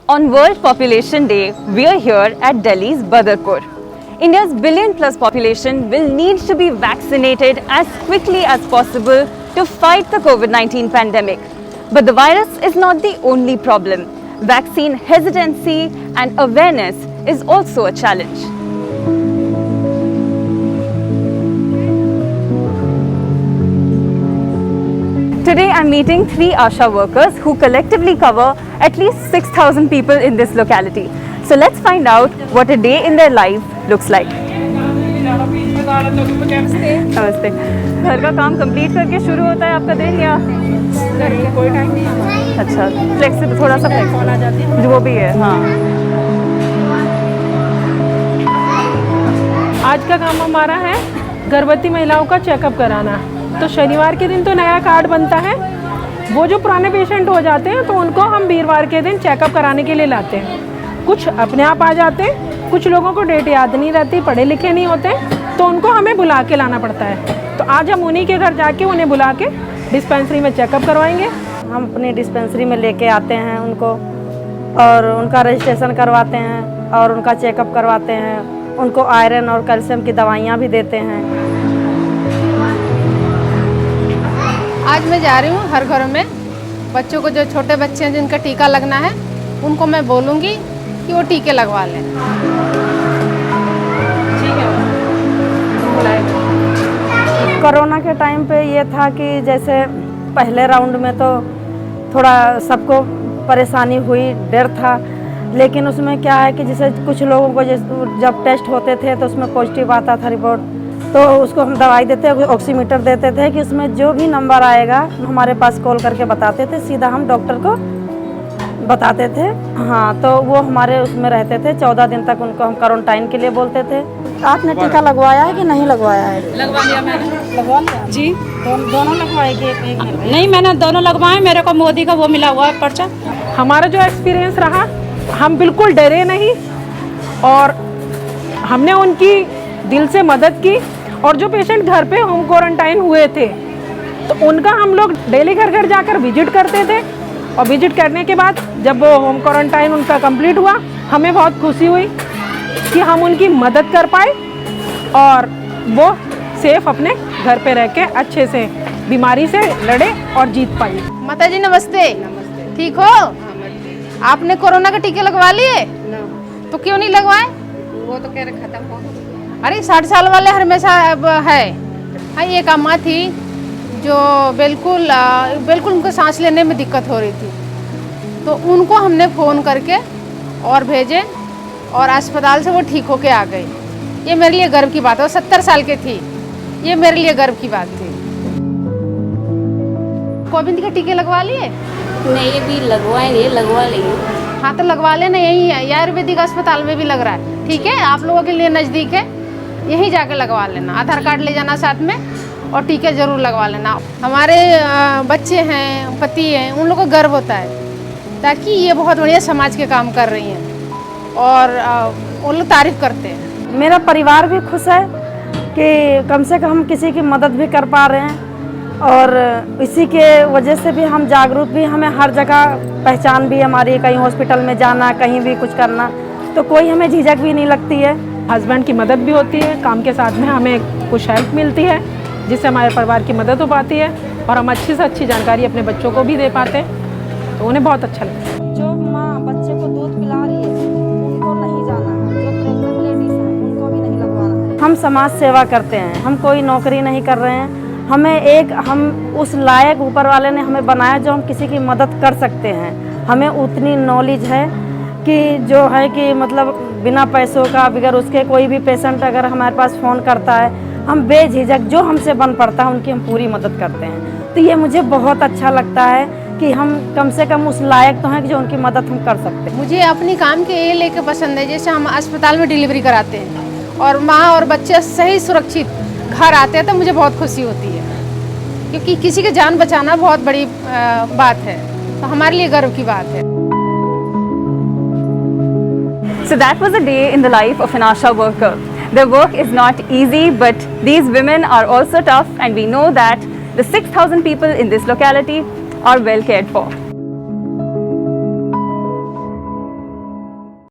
On World Population Day, we are here at Delhi's Badarpur. India's billion-plus population will need to be vaccinated as quickly as possible to fight the COVID-19 pandemic. But the virus is not the only problem. Vaccine hesitancy and awareness is also a challenge. Today I'm meeting 3 ASHA workers who collectively cover at least 6,000 people in this locality. So let's find out what a day in their life looks like. नमस्ते। घर का काम complete करके शुरू होता है आपका दिन या कोई टाइम नहीं है? अच्छा, फ्लेक्सिबल, थोड़ा सा फ्लेक्सिबल आ जाती है। जो वो भी है। हाँ, आज का काम हमारा है गर्भवती महिलाओं का चेकअप कराना। तो शनिवार के दिन तो नया कार्ड बनता है, वो जो पुराने पेशेंट हो जाते हैं तो उनको हम वीरवार के दिन चेकअप कराने के लिए लाते हैं। कुछ अपने आप आ जाते हैं, कुछ लोगों को डेट याद नहीं रहती, पढ़े लिखे नहीं होते, तो उनको हमें बुला के लाना पड़ता है। तो आज हम उन्हीं के घर जाके उन्हें बुला के डिस्पेंसरी में चेकअप करवाएंगे। हम अपनी डिस्पेंसरी में लेके आते हैं उनको और उनका रजिस्ट्रेशन करवाते हैं और उनका चेकअप करवाते हैं। उनको आयरन और कैल्शियम की दवाइयाँ भी देते हैं। आज मैं जा रही हूँ हर घरों में बच्चों को, जो छोटे बच्चे हैं जिनका टीका लगना है, उनको मैं बोलूँगी कि वो टीके लगवा लें। ठीक है। कोरोना के टाइम पे ये था कि जैसे पहले राउंड में तो थोड़ा सबको परेशानी हुई, डर था, लेकिन उसमें क्या है कि जैसे कुछ लोगों को जब टेस्ट होते थे तो उसमें पॉजिटिव आता था रिपोर्ट, तो उसको हम दवाई देते, ऑक्सीमीटर देते थे कि उसमें जो भी नंबर आएगा हमारे पास कॉल करके बताते थे, सीधा हम डॉक्टर को बताते थे। हाँ, तो वो हमारे उसमें रहते थे 14 दिन तक, उनको हम क्वारंटाइन के लिए बोलते थे। आपने टीका लगवाया है कि नहीं लगवाया है? लगवा लिया मैंने। लगवा लिया जी? दोनों लगवाए कि एक नहीं, मैंने दोनों लगवाए। मेरे को मोदी का वो मिला हुआ है पर्चा। हमारा जो एक्सपीरियंस रहा, हम बिल्कुल डरे नहीं और हमने उनकी दिल से मदद की। और जो पेशेंट घर पे होम क्वारंटाइन हुए थे तो उनका हम लोग डेली घर घर जाकर विजिट करते थे, और विजिट करने के बाद जब वो होम क्वारंटाइन उनका कंप्लीट हुआ, हमें बहुत खुशी हुई कि हम उनकी मदद कर पाए और वो सेफ अपने घर पे रह के अच्छे से बीमारी से लड़े और जीत पाई। माता जी नमस्ते। ठीक हो? आपने कोरोना का टीके लगवा लिए? तो क्यों नहीं लगवाए? वो तो कह रहे खत्म हो। अरे 60 साल वाले हमेशा है। हाँ, एक अम्मा थी जो बिल्कुल उनको सांस लेने में दिक्कत हो रही थी, तो उनको हमने फ़ोन करके और भेजे और अस्पताल से वो ठीक होके आ गई। ये मेरे लिए गर्व की बात है। वो 70 साल की थी, ये मेरे लिए गर्व की बात थी। कोविड के टीके लगवा लिए? नहीं, ये भी लगवाएंगे, लगवा लेंगे। हाँ, तो लगवा लेना, यही है, आयुर्वेदिक अस्पताल में भी लग रहा है। ठीक है, आप लोगों के लिए नज़दीक है, यहीं जाके लगवा लेना। आधार कार्ड ले जाना साथ में और टीके ज़रूर लगवा लेना। हमारे बच्चे हैं, पति हैं, उन लोगों को गर्व होता है, ताकि ये बहुत बढ़िया समाज के काम कर रही हैं और उन लोग तारीफ़ करते हैं। मेरा परिवार भी खुश है कि कम से कम हम किसी की मदद भी कर पा रहे हैं, और इसी के वजह से भी हम जागरूक भी, हमें हर जगह पहचान भी हमारी, कहीं हॉस्पिटल में जाना, कहीं भी कुछ करना, तो कोई हमें झिझक भी नहीं लगती है। हस्बैंड की मदद भी होती है, काम के साथ में हमें कुछ हेल्प मिलती है जिससे हमारे परिवार की मदद हो पाती है और हम अच्छी से अच्छी जानकारी अपने बच्चों को भी दे पाते हैं, तो उन्हें बहुत अच्छा लगता है। जो माँ बच्चे को दूध पिला रही है उनको नहीं जाना है, जो प्रेग्नेंट लेडीज हैं उनको भी नहीं लगवाना है। हम समाज सेवा करते हैं, हम कोई नौकरी नहीं कर रहे हैं। हम उस लायक ऊपर वाले ने हमें बनाया जो हम किसी की मदद कर सकते हैं। हमें उतनी नॉलेज है कि जो है कि मतलब बिना पैसों का, बगैर उसके, कोई भी पेशेंट अगर हमारे पास फ़ोन करता है, हम बेझिझक जो हमसे बन पड़ता है उनकी हम पूरी मदद करते हैं। तो ये मुझे बहुत अच्छा लगता है कि हम कम से कम उस लायक तो हैं कि जो उनकी मदद हम कर सकते हैं। मुझे अपनी काम के ये लेके पसंद है, जैसे हम अस्पताल में डिलीवरी कराते हैं और माँ और बच्चे सही सुरक्षित घर आते हैं, तो मुझे बहुत खुशी होती है, क्योंकि किसी की जान बचाना बहुत बड़ी बात है, तो हमारे लिए गर्व की बात है। So that was a day in the life of an ASHA worker. Their work is not easy, but these women are also tough, and we know that the 6,000 people in this locality are well cared for.